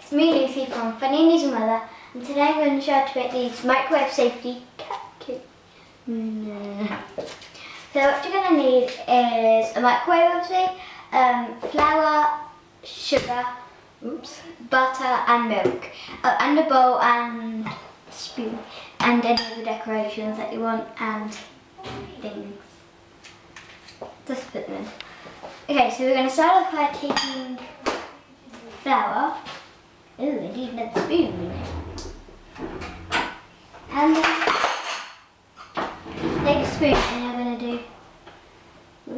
It's me, Lucy, from Funny News and Mother, and today I'm going to show you how to make these microwave safety cupcakes. So what you're going to need is a microwave, obviously, flour, sugar, butter and milk, and a bowl and spoon, and any of the decorations that you want and things. Just put them in. Okay, so we're going to start off by taking flour. Ooh, I need another spoon. And then take a spoon and you're going to do a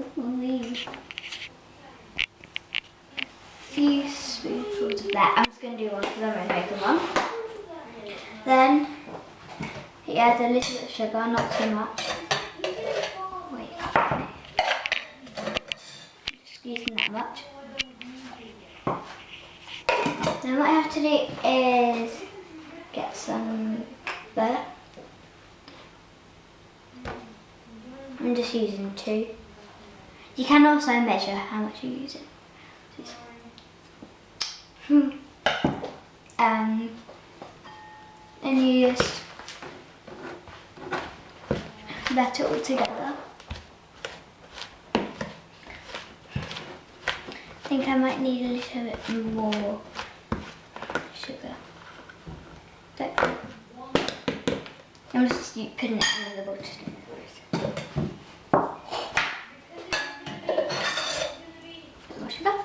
few spoonfuls of that. I'm just going to do one because I'm going to make one. Then you add a little bit of sugar, not too much. Wait, just using that much. Then what I have to do is get some butter. I'm just using 2. You can also measure how much you use it. And you just let it all together. I think I might need a little bit more sugar. Like, I'm just putting it in the bowl. More sugar.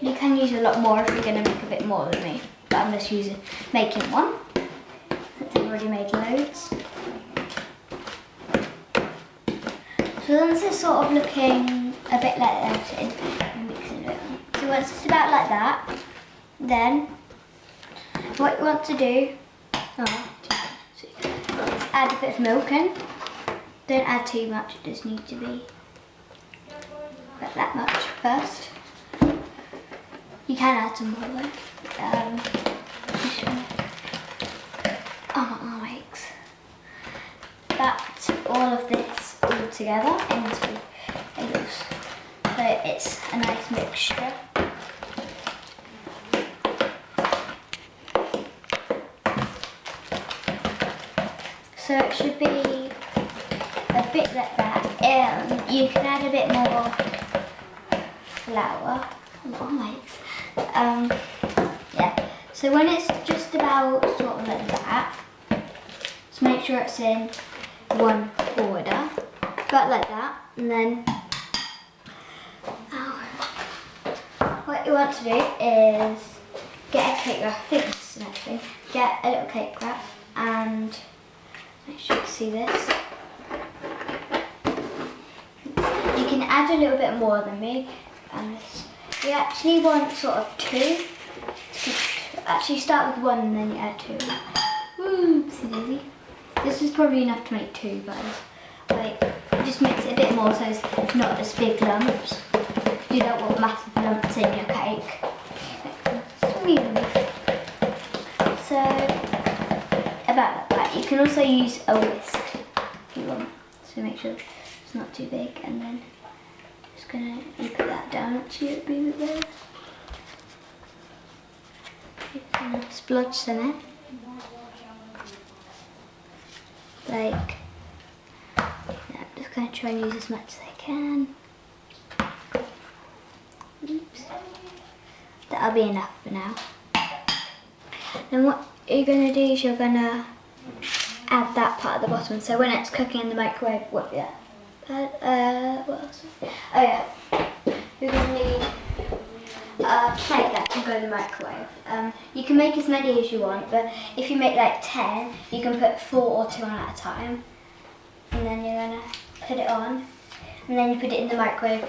You can use a lot more if you're going to make a bit more than me, but I'm just making one. I've already made loads. So once it's sort of looking a bit like that, I'm mixing it. So once it's about like that, then what you want to do is add a bit of milk in. Don't add too much, it just needs to be about that much first. You can add some more though. Mix that all of this all together into a so it's a nice mixture. So it should be a bit like that. You can add a bit more flour. Yeah. So when it's just about sort of like that, just make sure it's in one order, about like that, and then what you want to do is get a cake wrap. I think this is the next thing. Get a little cake wrap and make sure you see this. You can add a little bit more than me, and you actually want sort of 2. Actually start with 1 and then you add 2. Oopsie daisy. This is probably enough to make 2, but like, just mix it a bit more so it's not as big lumps. You don't want massive lumps in your cake. So about like that. You can also use a whisk if you want. So make sure it's not too big, and then just gonna put that down. Actually, move it there. Splodge some in. Like, yeah, I'm just going to try and use as much as I can. Oops. That'll be enough for now. Then what you're going to do is you're going to add that part at the bottom. So when it's cooking in the microwave, what else? Oh yeah, you're going to need a plate that can go in the microwave. You can make as many as you want, but if you make like 10, you can put 4 or 2 on at a time. And then you're going to put it on, and then you put it in the microwave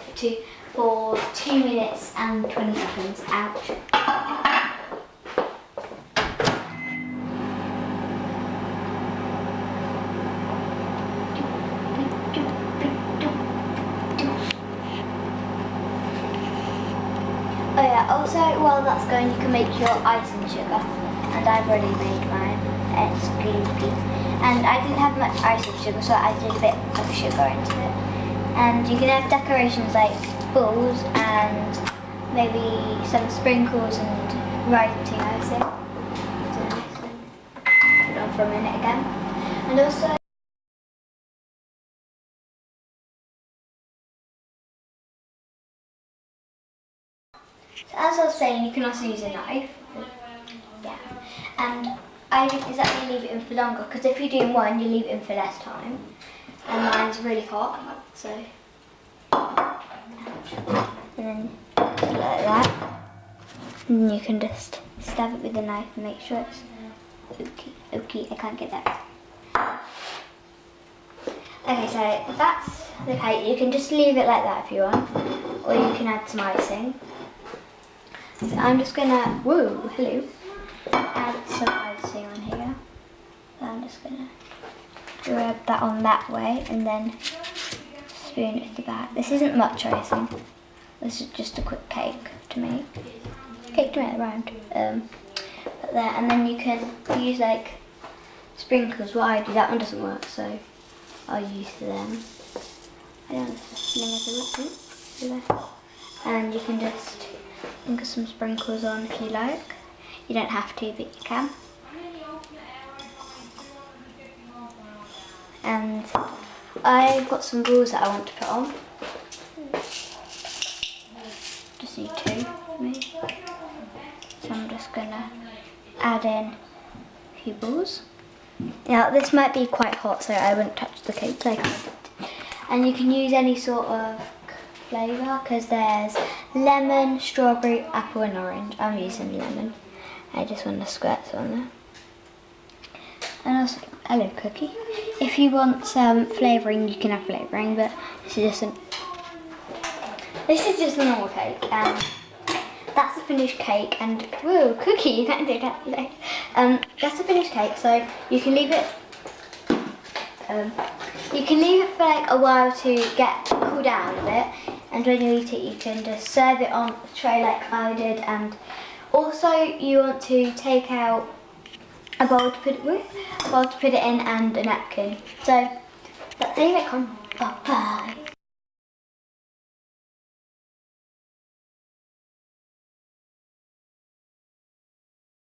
for 2 minutes and 20 seconds. Ouch. Oh yeah, also while that's going you can make your icing sugar, and I've already made mine. It's green. And I didn't have much icing sugar, so I did a bit of sugar into it. And you can have decorations like balls and maybe some sprinkles and writing icing. Put it on for a minute again. And also so as I was saying, you can also use a knife. Yeah. And I think is that you leave it in for longer, because if you're doing one, you leave it in for less time. And mine's really hot, so. And then like that. And you can just stab it with the knife and make sure it's okay, I can't get that. Okay, so that's the cake. You can just leave it like that if you want, or you can add some icing. So I'm just gonna, whoa, hello, add some icing on here. So I'm just gonna rub that on that way and then spoon it to the back. This isn't much icing. This is just a quick cake to make. Cake to make around. Put there, and then you can use like sprinkles. What I do, that one doesn't work, so I'll use them. I don't know, and you can just put some sprinkles on if you like. You don't have to, but you can. And I've got some balls that I want to put on. Just need 2 for me. So I'm just gonna add in a few balls. Now this might be quite hot, so I wouldn't touch the cake like I did. And you can use any sort of flavour, because there's lemon, strawberry, apple and orange. I'm using lemon. I just want to squirt some on there. And also, hello cookie. If you want some flavouring, you can have flavouring, but this is just a normal cake. And that's a finished cake. And whoa, cookie! Don't do that today. That's a finished cake, so you can leave it. You can leave it for like a while to cool down a bit, and when you eat it, you can just serve it on a tray like I did. And also, you want to take out a bowl to put it in, and a napkin. So let's leave it on. Bye bye.